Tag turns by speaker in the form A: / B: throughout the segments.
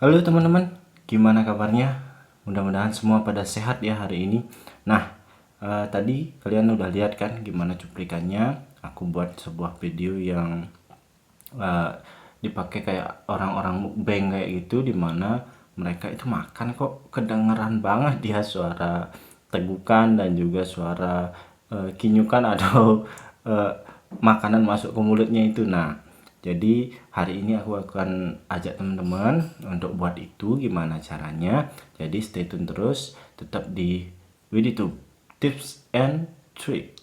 A: Halo teman-teman, gimana kabarnya? Mudah-mudahan semua pada sehat ya hari ini. Nah, tadi kalian udah lihat kan gimana cuplikannya. Aku buat sebuah video yang eh, dipakai kayak orang-orang mukbang kayak gitu, dimana mereka itu makan kok kedengeran banget dia suara tegukan dan juga suara kinyukan atau eh, makanan masuk ke mulutnya itu. Nah, jadi hari ini aku akan ajak teman-teman untuk buat itu gimana caranya. Jadi stay tune terus, tetap di YouTube Tips and Trick.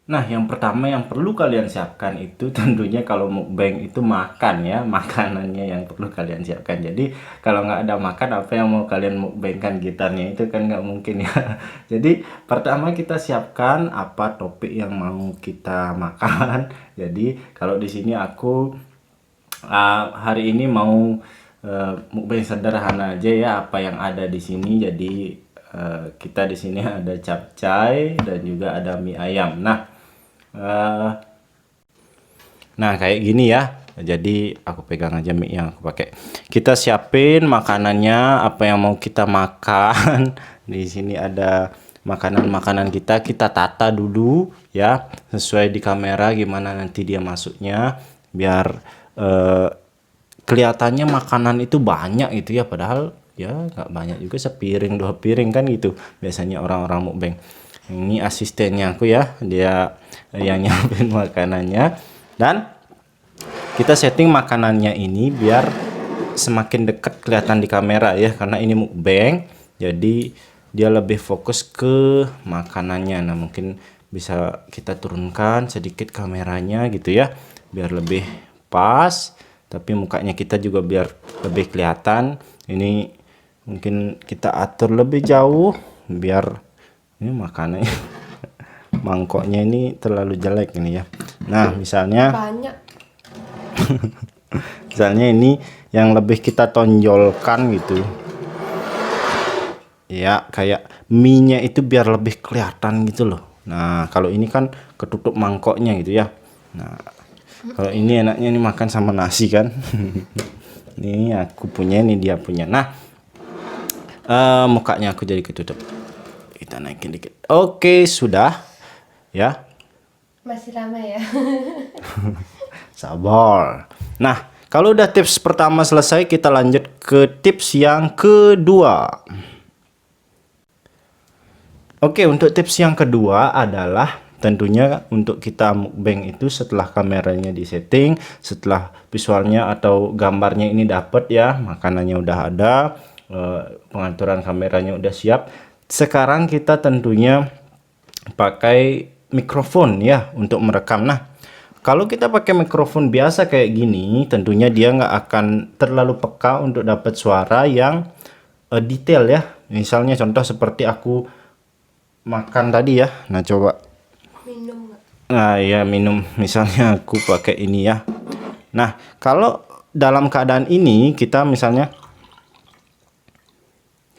A: Nah, yang pertama yang perlu kalian siapkan itu tentunya kalau mukbang itu makan ya, makanannya yang perlu kalian siapkan. Jadi kalau nggak ada makan, apa yang mau kalian mukbangkan, gitarnya itu kan nggak mungkin ya. Jadi pertama kita siapkan apa topik yang mau kita makan. Jadi kalau di sini aku hari ini mau mukbang sederhana aja ya, apa yang ada di sini. Jadi kita di sini ada capcay dan juga ada mie ayam. Eh, nah kayak gini ya. Jadi aku pegang aja mic yang aku pakai. Kita siapin makanannya, apa yang mau kita makan. Di sini ada makanan-makanan kita tata dulu ya, sesuai di kamera gimana nanti dia masuknya, biar eh, kelihatannya makanan itu banyak itu ya, padahal ya nggak banyak juga, sepiring dua piring kan gitu biasanya orang-orang mukbang. Ini asistennya aku ya, dia yang nyiapin makanannya, dan kita setting makanannya ini biar semakin dekat kelihatan di kamera ya, karena ini mukbang jadi dia lebih fokus ke makanannya. Nah mungkin bisa kita turunkan sedikit kameranya gitu ya, biar lebih pas, tapi mukanya kita juga biar lebih kelihatan. Ini mungkin kita atur lebih jauh biar ini makanannya mangkoknya ini terlalu jelek ini ya. Nah misalnya
B: Banyak.
A: ini yang lebih kita tonjolkan gitu ya, kayak mie nya itu biar lebih kelihatan gitu loh. Nah kalau ini kan ketutup mangkoknya gitu ya. Nah kalau ini enaknya ini makan sama nasi kan. Ini aku punya, ini dia punya. Nah mukanya aku jadi ketutup, kita naikin dikit. Oke sudah ya,
B: Masih lama ya.
A: sabar. Nah kalau udah tips pertama selesai, kita lanjut ke tips yang kedua. Oke, untuk tips yang kedua adalah tentunya untuk kita mukbang itu setelah kameranya disetting, setelah visualnya atau gambarnya ini dapat ya, makanannya udah ada, pengaturan kameranya udah siap. Sekarang kita tentunya pakai mikrofon ya untuk merekam. Nah, kalau kita pakai mikrofon biasa kayak gini, tentunya dia nggak akan terlalu peka untuk dapat suara yang detail ya. Misalnya contoh seperti aku makan tadi ya. Nah coba,
B: Minum nggak?
A: nah ya minum, misalnya aku pakai ini ya. Nah kalau dalam keadaan ini kita misalnya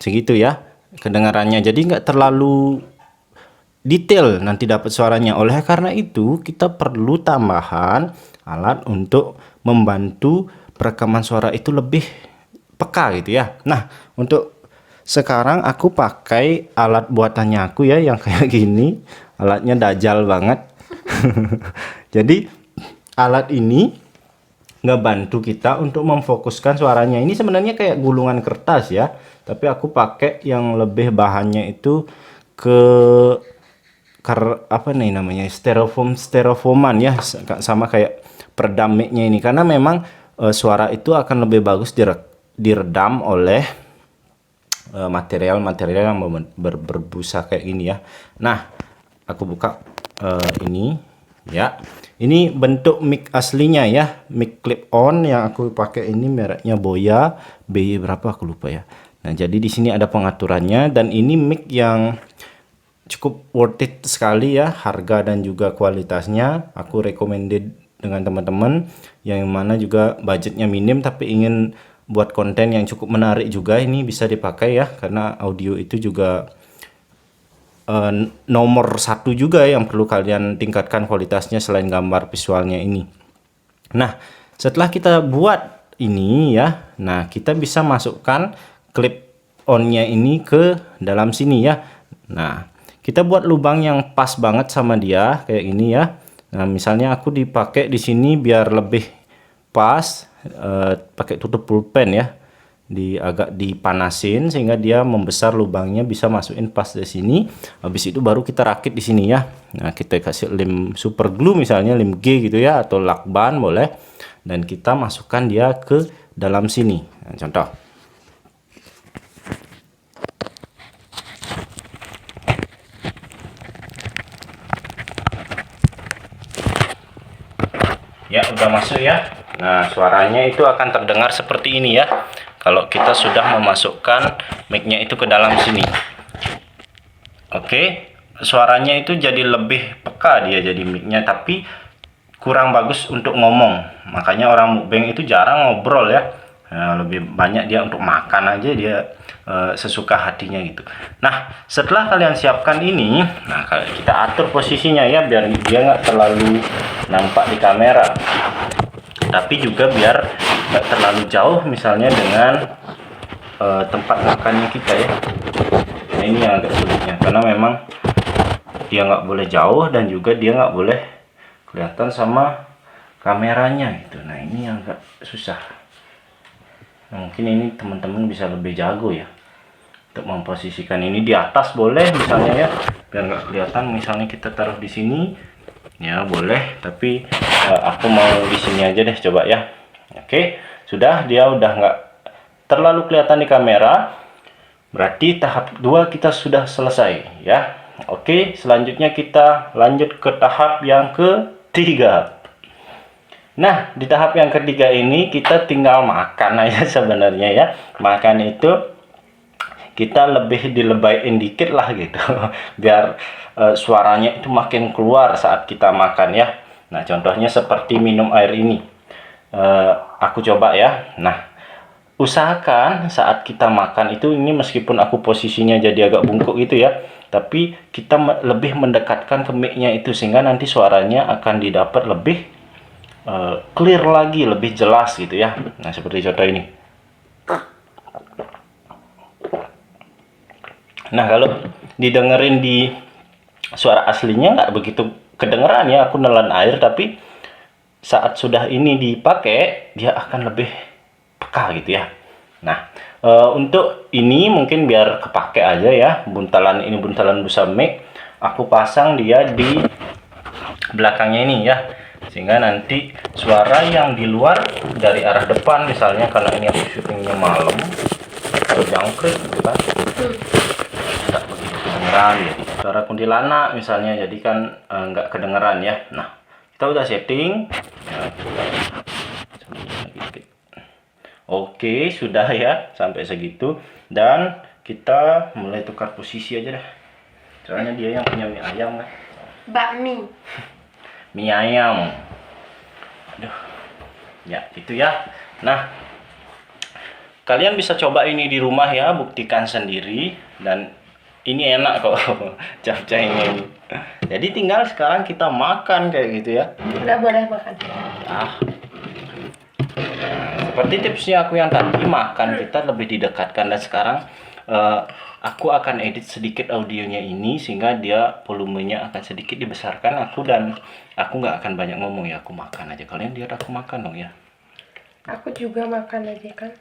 A: segitu ya kedengarannya, jadi nggak terlalu detail nanti dapat suaranya. Oleh karena itu kita perlu tambahan alat untuk membantu perekaman suara itu lebih peka gitu ya. Nah untuk sekarang aku pakai alat buatannya aku ya, yang kayak gini, alatnya dajal banget. Jadi alat ini ngebantu kita untuk memfokuskan suaranya. Ini sebenarnya kayak gulungan kertas ya, tapi aku pakai yang lebih bahannya itu ke apa nih namanya, styrofoaman ya, sama kayak peredam mic-nya ini, karena memang suara itu akan lebih bagus diredam oleh material-material yang berbusa kayak gini ya. Nah aku buka ini ya, ini bentuk mic aslinya ya, mic clip on yang aku pakai ini mereknya Boya BY berapa aku lupa ya. Nah jadi di sini ada pengaturannya, dan ini mic yang cukup worth it sekali ya, harga dan juga kualitasnya. Aku recommended dengan teman-teman yang mana juga budgetnya minim tapi ingin buat konten yang cukup menarik juga. Ini bisa dipakai ya, karena audio itu juga nomor satu juga yang perlu kalian tingkatkan kualitasnya selain gambar visualnya ini. Nah setelah kita buat ini ya. Nah, kita bisa masukkan clip onnya ini ke dalam sini ya. Nah, kita buat lubang yang pas banget sama dia kayak ini ya. Nah, misalnya aku dipakai di sini biar lebih pas, pakai tutup pulpen ya. Agak dipanasin sehingga dia membesar, lubangnya bisa masukin pas di sini. Habis itu baru kita rakit di sini ya. Nah, kita kasih lem super glue, misalnya lem G gitu ya, atau lakban boleh, dan kita masukkan dia ke dalam sini. Nah, contoh ya, udah masuk ya. Nah, suaranya itu akan terdengar seperti ini ya kalau kita sudah memasukkan mic-nya itu ke dalam sini. Oke, suaranya itu jadi lebih peka dia jadi mic-nya, tapi kurang bagus untuk ngomong. Makanya orang mukbang itu jarang ngobrol ya. Nah, lebih banyak dia untuk makan aja, dia sesuka hatinya gitu. Nah, setelah kalian siapkan ini, nah kita atur posisinya ya biar dia nggak terlalu nampak di kamera, tapi juga biar nggak terlalu jauh misalnya dengan tempat makannya kita ya. Nah, ini yang agak sulitnya karena memang dia nggak boleh jauh dan juga dia nggak boleh kelihatan sama kameranya gitu. Nah, ini yang agak susah. Nah, mungkin ini teman-teman bisa lebih jago ya untuk memposisikan ini. Di atas boleh misalnya ya biar nggak kelihatan, misalnya kita taruh di sini ya boleh, tapi aku mau di sini aja deh, coba ya. Oke, sudah, dia udah nggak terlalu kelihatan di kamera, berarti tahap 2 kita sudah selesai ya. Oke, selanjutnya kita lanjut ke tahap yang ketiga. Nah, di tahap yang ketiga ini kita tinggal makan aja sebenarnya ya. Makan itu kita lebih dilebayin dikit lah gitu biar suaranya itu makin keluar saat kita makan ya. Nah, contohnya seperti minum air ini, aku coba ya. Nah, usahakan saat kita makan itu, ini meskipun aku posisinya jadi agak bungkuk gitu ya, tapi kita lebih mendekatkan ke mic-nya itu sehingga nanti suaranya akan didapat lebih clear lagi, lebih jelas gitu ya. Nah, seperti contoh ini. Nah, kalau didengerin di suara aslinya nggak begitu kedengeran ya, aku nelan air, tapi saat sudah ini dipakai dia akan lebih peka gitu ya. Nah, untuk ini mungkin biar kepake aja ya, buntalan ini buntalan busa mic, aku pasang dia di belakangnya ini ya, sehingga nanti suara yang di luar dari arah depan misalnya, karena ini aku syutingnya malam atau jangkrik gitu kan, tidak begitu kedengeran jadi suara kuntilanak misalnya, jadi kan nggak kedengeran ya. Nah, kita udah setting ya, oke, sudah ya sampai segitu, dan kita mulai tukar posisi aja dah, soalnya dia yang punya mie ayam kan.
B: Bakmi.
A: Mie ayam, aduh ya itu ya. Nah, kalian bisa coba ini di rumah ya, buktikan sendiri, dan ini enak kok capcay ini. Jadi tinggal sekarang kita makan kayak gitu ya.
B: Udah boleh makan.
A: Nah, seperti tipsnya aku yang tadi, makan kita lebih didekatkan, dan sekarang aku akan edit sedikit audionya ini sehingga dia volumenya akan sedikit dibesarkan dan aku nggak akan banyak ngomong ya, aku makan aja, kalian lihat aku makan dong ya.
B: Aku juga makan aja kan.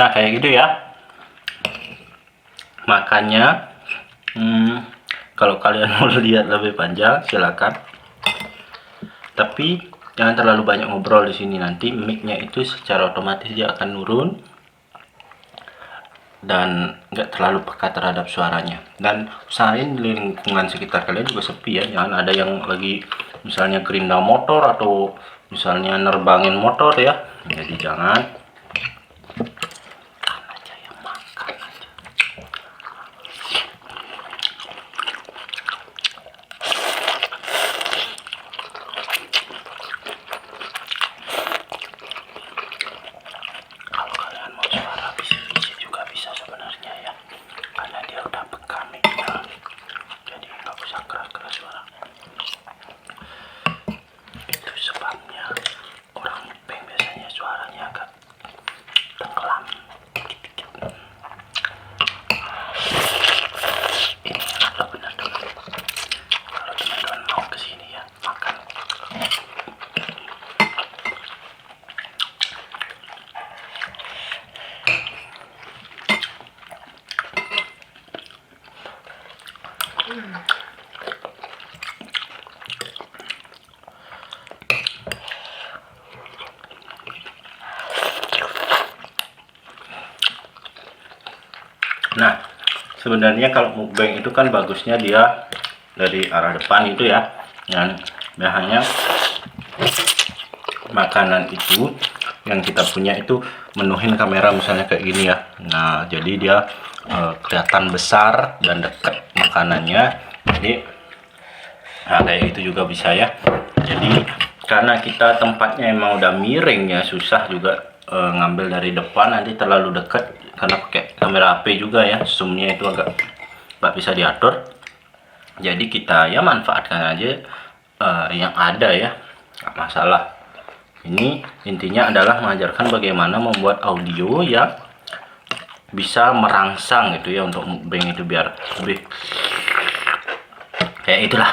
A: Nah kayak gitu ya makannya. Kalau kalian mau lihat lebih panjang silakan, tapi jangan terlalu banyak ngobrol di sini, nanti mic-nya itu secara otomatis dia akan nurun dan nggak terlalu peka terhadap suaranya. Dan usahain di lingkungan sekitar kalian juga sepi ya, jangan ada yang lagi misalnya gerinda motor atau misalnya nerbangin motor ya, jadi jangan. Makan aja ya, makan aja. Kalau kalian mau suara bisik-bisik juga bisa sebenarnya ya, karena dia udah peka mic-nya, jadi nggak usah keras-keras suara. Itu sebabnya orang mukbang biasanya suaranya agak tenggelam dikit-dikit. Ini kalau benar dulu, kalau teman-teman mau kesini ya makan. Nah, sebenarnya kalau mukbang itu kan bagusnya dia dari arah depan itu ya. Dan biasanya makanan itu yang kita punya itu menuhin kamera misalnya kayak gini ya. Nah, jadi dia kelihatan besar dan dekat makanannya. Jadi nah kayak gitu juga bisa ya. Jadi karena kita tempatnya emang udah miring ya, susah juga ngambil dari depan, nanti terlalu dekat karena pakai kamera HP juga ya, zoomnya itu agak nggak bisa diatur. Jadi kita ya manfaatkan aja yang ada ya, nggak masalah. Ini intinya adalah mengajarkan bagaimana membuat audio yang bisa merangsang gitu ya untuk mukbang itu biar lebih kayak itulah.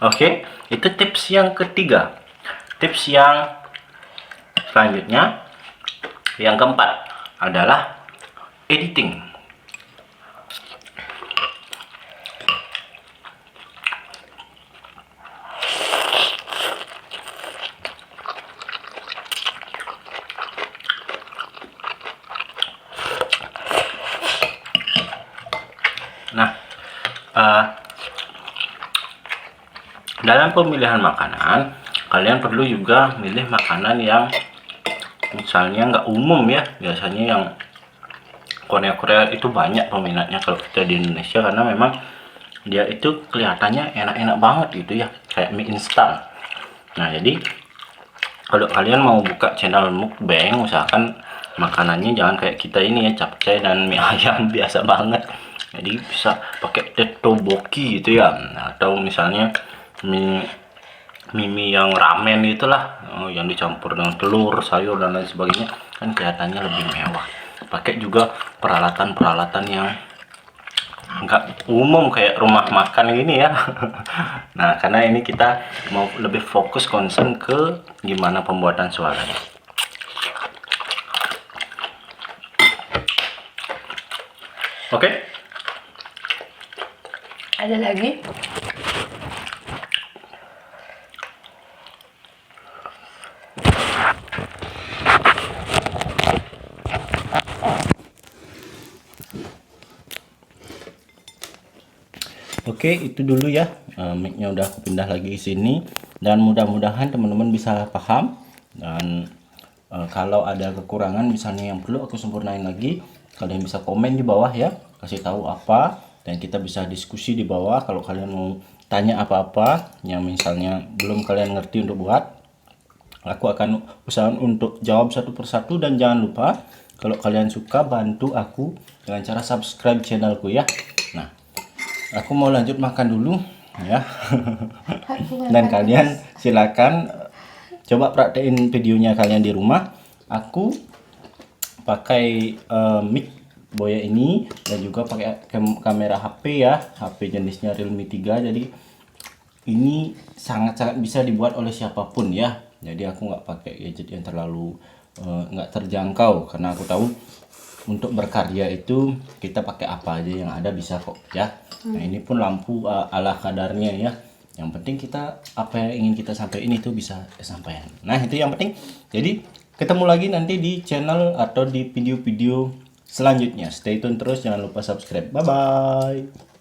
A: Oke, itu tips yang ketiga. Tips yang selanjutnya, yang keempat adalah editing. Nah, dalam pemilihan makanan, kalian perlu juga milih makanan yang misalnya nggak umum ya. Biasanya yang Korea-Korea itu banyak peminatnya kalau kita di Indonesia, karena memang dia itu kelihatannya enak-enak banget gitu ya, kayak mie instan. Nah, jadi kalau kalian mau buka channel mukbang, usahakan makanannya jangan kayak kita ini ya, capcay dan mie ayam biasa banget. Jadi bisa pakai tteokbokki gitu ya, atau misalnya mie yang ramen itulah, yang dicampur dengan telur, sayur dan lain sebagainya, kan kelihatannya lebih mewah. Pakai juga peralatan-peralatan yang enggak umum kayak rumah makan ini ya. Nah, karena ini kita mau lebih fokus concern ke gimana pembuatan suaranya. Oke?
B: Ada lagi?
A: Oke, itu dulu ya. Mic-nya udah pindah lagi ke sini, dan mudah-mudahan teman-teman bisa paham. Dan kalau ada kekurangan misalnya yang perlu aku sempurnain lagi, kalian bisa komen di bawah ya, kasih tahu apa, dan kita bisa diskusi di bawah. Kalau kalian mau tanya apa-apa yang misalnya belum kalian ngerti untuk buat, aku akan usahakan untuk jawab satu persatu. Dan jangan lupa kalau kalian suka, bantu aku dengan cara subscribe channelku ya. Nah, aku mau lanjut makan dulu ya. Dan kalian silakan coba praktein videonya kalian di rumah. Aku pakai mic Boya ini dan juga pakai kamera HP ya, HP jenisnya Realme 3. Jadi ini sangat-sangat bisa dibuat oleh siapapun ya. Jadi aku nggak pakai gadget yang terlalu nggak terjangkau, karena aku tahu untuk berkarya itu kita pakai apa aja yang ada bisa kok ya. Nah ini pun lampu ala kadarnya ya. Yang penting kita apa yang ingin kita sampaikan itu bisa kesampaian. Nah itu yang penting. Jadi ketemu lagi nanti di channel atau di video-video selanjutnya. Stay tune terus, jangan lupa subscribe. Bye bye.